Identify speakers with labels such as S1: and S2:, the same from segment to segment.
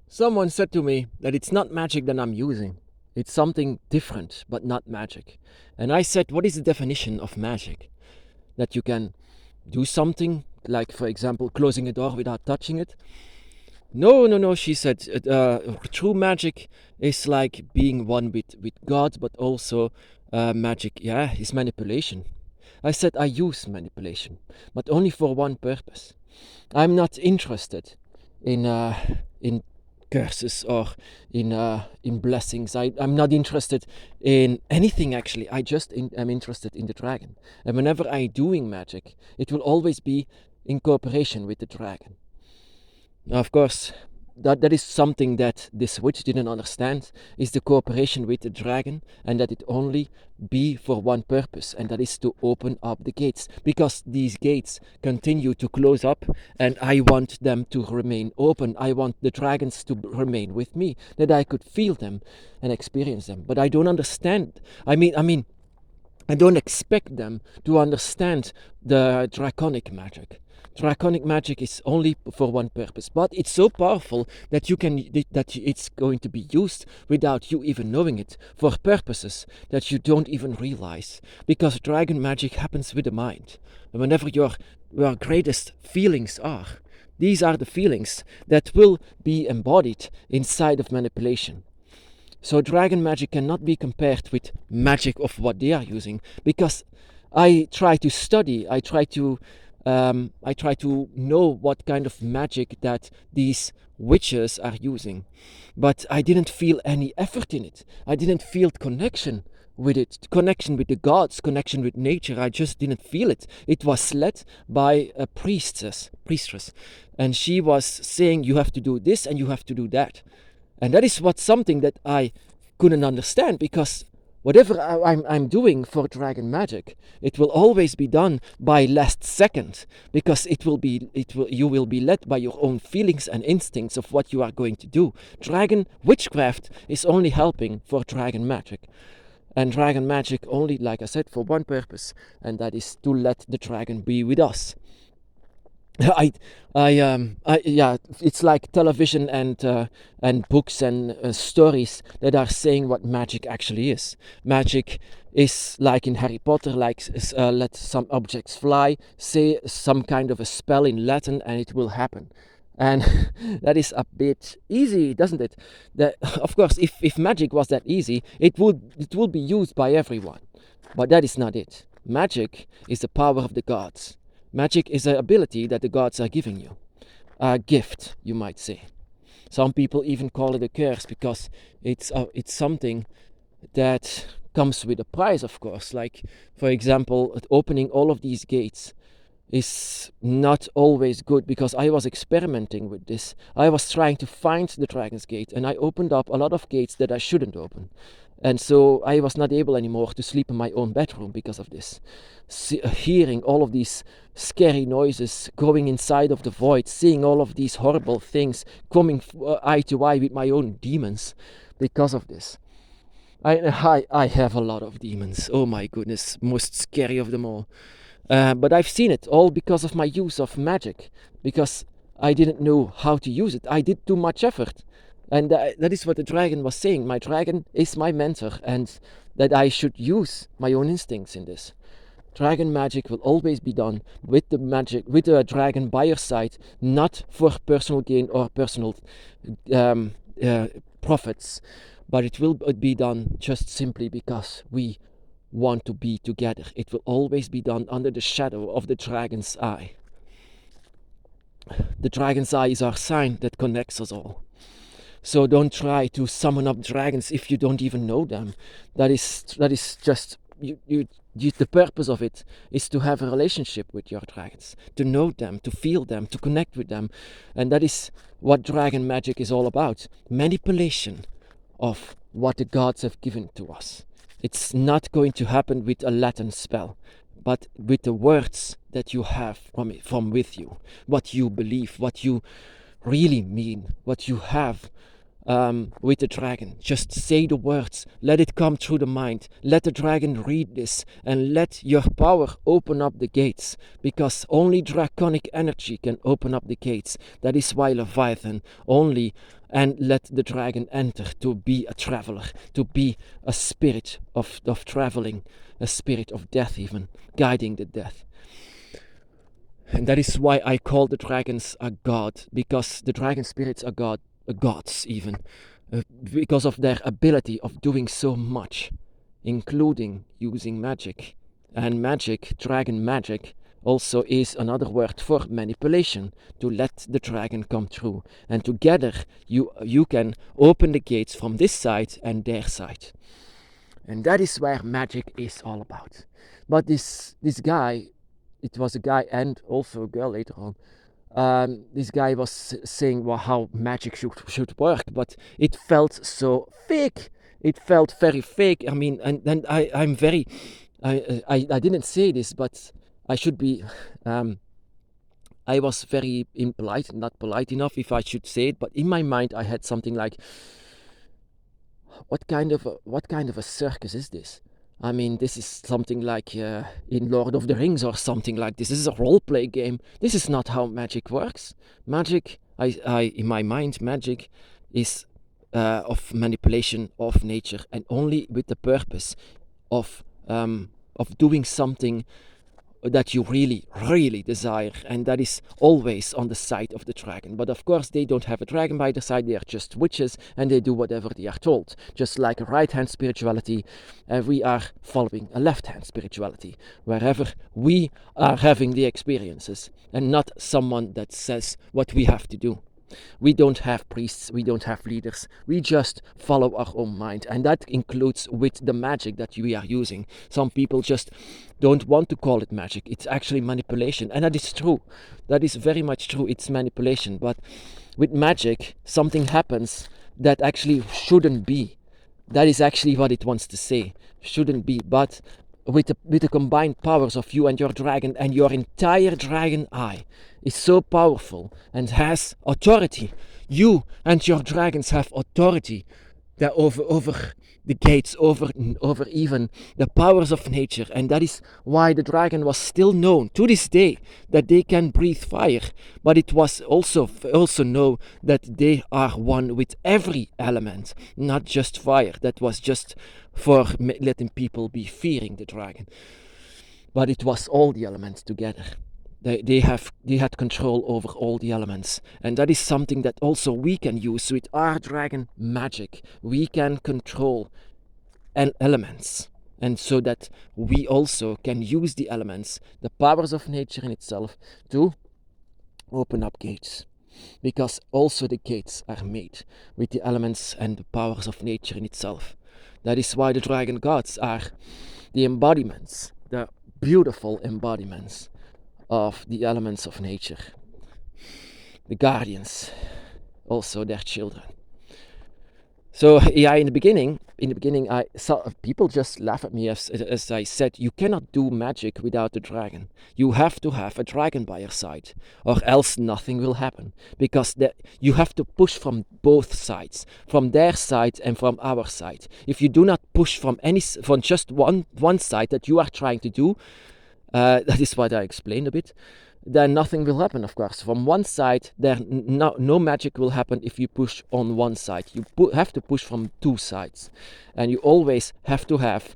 S1: Someone said to me that it's not magic that I'm using. It's something different, but not magic. And I said, what is the definition of magic? That you can do something, like, for example, closing a door without touching it? No, she said. True magic is like being one with God, but also magic, is manipulation. I said I use manipulation, but only for one purpose. I'm not interested in curses or in blessings. I'm not interested in anything actually. I'm interested in the dragon. And whenever I'm doing magic, it will always be in cooperation with the dragon. Now, of course, that is something that this witch didn't understand, is the cooperation with the dragon, and that it only be for one purpose, and that is to open up the gates, because these gates continue to close up, and I want them to remain open. I want the dragons to remain with me, that I could feel them and experience them. But I don't understand. I mean, I don't expect them to understand the draconic magic. Draconic magic is only for one purpose, but it's so powerful that it's going to be used without you even knowing it, for purposes that you don't even realize. Because dragon magic happens with the mind. And whenever your greatest feelings are, these are the feelings that will be embodied inside of manipulation. So dragon magic cannot be compared with magic of what they are using, because I try to study, I try to know what kind of magic that these witches are using, but I didn't feel any effort in it. I didn't feel connection with it, connection with the gods, connection with nature. I just didn't feel it. It was led by a priestess, and she was saying you have to do this and you have to do that. And that is something that I couldn't understand, because whatever I'm doing for dragon magic, it will always be done by last second, because you will be led by your own feelings and instincts of what you are going to do. Dragon witchcraft is only helping for dragon magic. And dragon magic only, like I said, for one purpose, and that is to let the dragon be with us. It's like television and books and stories that are saying what magic actually is. Magic is like in Harry Potter, like let some objects fly, say some kind of a spell in Latin, and it will happen. And that is a bit easy, doesn't it? Of course, if magic was that easy, it would be used by everyone. But that is not it. Magic is the power of the gods. Magic is an ability that the gods are giving you. A gift, you might say. Some people even call it a curse, because it's something that comes with a price, of course. Like, for example, opening all of these gates is not always good, because I was experimenting with this. I was trying to find the Dragon's Gate, and I opened up a lot of gates that I shouldn't open. And so I was not able anymore to sleep in my own bedroom because of this. Hearing all of these scary noises, going inside of the void, seeing all of these horrible things, coming eye to eye with my own demons because of this. I have a lot of demons. Oh my goodness, most scary of them all. But I've seen it all because of my use of magic, because I didn't know how to use it. I did too much effort. And that is what the dragon was saying. My dragon is my mentor, and that I should use my own instincts in this. Dragon magic will always be done with the dragon by your side, not for personal gain or personal profits, but it will be done just simply because we want to be together. It will always be done under the shadow of the dragon's eye. The dragon's eye is our sign that connects us all. So don't try to summon up dragons if you don't even know them. That is just the purpose of it is to have a relationship with your dragons, to know them, to feel them, to connect with them. And that is what dragon magic is all about. Manipulation of what the gods have given to us. It's not going to happen with a Latin spell, but with the words that you have from with you, what you believe, what you really mean, what you have with the dragon. Just say the words, let it come through the mind, let the dragon read this, and let your power open up the gates, because only draconic energy can open up the gates. That is why Leviathan only, and let the dragon enter to be a traveler, to be a spirit of traveling, a spirit of death even, guiding the death. And that is why I call the dragons a god, because the dragon spirits are gods even, because of their ability of doing so much, including using magic. And magic, dragon magic, also is another word for manipulation, to let the dragon come through. And together you can open the gates from this side and their side. And that is where magic is all about. But this guy, it was a guy and also a girl later on, this guy was saying how magic should work, but it felt so fake. It felt very fake. I mean, and I'm very, I didn't say this, but I should be, I was very impolite, not polite enough if I should say it, but in my mind I had something like, what kind of a circus is this? I mean, this is something like in Lord of the Rings or something like this. This is a role-play game. This is not how magic works. Magic, in my mind, magic is of manipulation of nature, and only with the purpose of doing something that you really, really desire, and that is always on the side of the dragon. But of course they don't have a dragon by their side, they are just witches, and they do whatever they are told. Just like a right-hand spirituality, we are following a left-hand spirituality, wherever we are having the experiences, and not someone that says what we have to do. We don't have priests, we don't have leaders, we just follow our own mind, and that includes with the magic that we are using. Some people just don't want to call it magic, it's actually manipulation, and that is true, that is very much true, it's manipulation. But with magic something happens that actually shouldn't be. That is actually what it wants to say, shouldn't be. But with the combined powers of you and your dragon, and your entire dragon eye is so powerful and has authority. You and your dragons have authority that over the gates, over even the powers of nature. And that is why the dragon was still known to this day that they can breathe fire, but it was also known that they are one with every element, not just fire. That was just for letting people be fearing the dragon, but it was all the elements together. They had control over all the elements, and that is something that also we can use with our dragon magic. We can control elements, and so that we also can use the elements, the powers of nature in itself, to open up gates, because also the gates are made with the elements and the powers of nature in itself. That is why the dragon gods are the embodiments, the beautiful embodiments of the elements of nature, the guardians, also their children. So yeah, in the beginning I saw people just laugh at me as I said, you cannot do magic without a dragon. You have to have a dragon by your side, or else nothing will happen, because you have to push from both sides, from their side and from our side. If you do not push from just one side that you are trying to do, that is what I explained a bit, then nothing will happen, of course. From one side, no magic will happen if you push on one side. You have to push from two sides. And you always have to have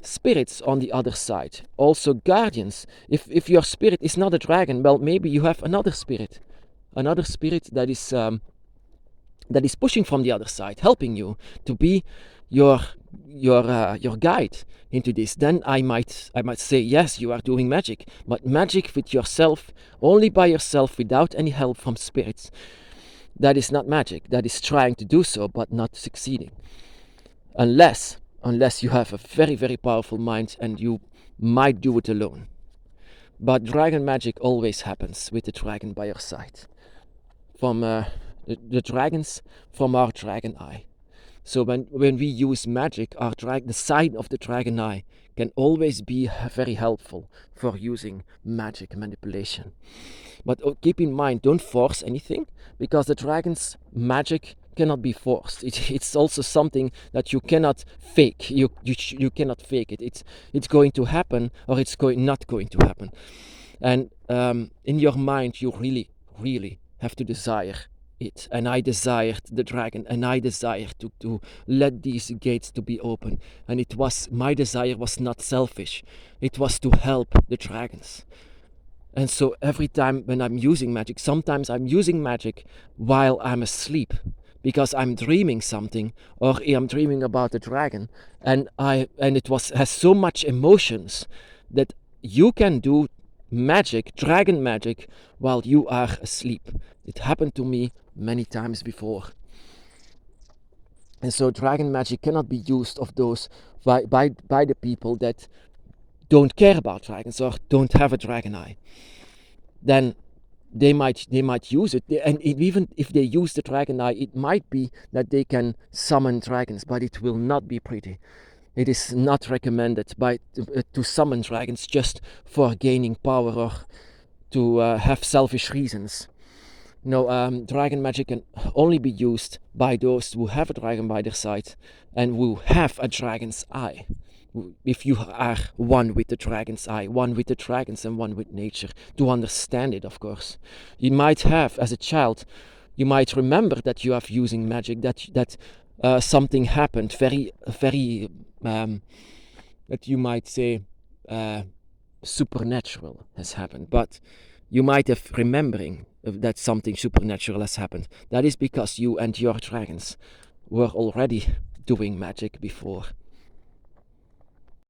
S1: spirits on the other side. Also guardians. If your spirit is not a dragon, well, maybe you have another spirit. Another spirit that is pushing from the other side, helping you to be your guide into this. Then I might say, yes, you are doing magic, but magic with yourself, only by yourself, without any help from spirits, that is not magic. That is trying to do so but not succeeding, unless you have a very, very powerful mind, and you might do it alone. But dragon magic always happens with the dragon by your side, from the dragons from our dragon eye. So when we use magic, the side of the dragon eye can always be very helpful for using magic manipulation. But keep in mind, don't force anything, because the dragon's magic cannot be forced. It's also something that you cannot fake. You cannot fake it. It's going to happen, or it's not going to happen. And in your mind, you really have to desire it. And I desired the dragon, and I desired to let these gates to be open. And it was, my desire was not selfish. It was to help the dragons. And so every time when I'm using magic, sometimes I'm using magic while I'm asleep, because I'm dreaming something, or I'm dreaming about a dragon, and it has so much emotions that you can do magic, dragon magic, while you are asleep. It happened to me many times before. And so dragon magic cannot be used of those by the people that don't care about dragons or don't have a dragon eye. Then they might use it, and even if they use the dragon eye, it might be that they can summon dragons, but it will not be pretty. It is not recommended to summon dragons just for gaining power or to have selfish reasons. No, dragon magic can only be used by those who have a dragon by their side and who have a dragon's eye. If you are one with the dragon's eye, one with the dragons and one with nature, to understand it, of course. You might have, as a child, you might remember that you are using magic, that something happened very that you might say supernatural has happened, but you might have remembering that something supernatural has happened. That is because you and your dragons were already doing magic before.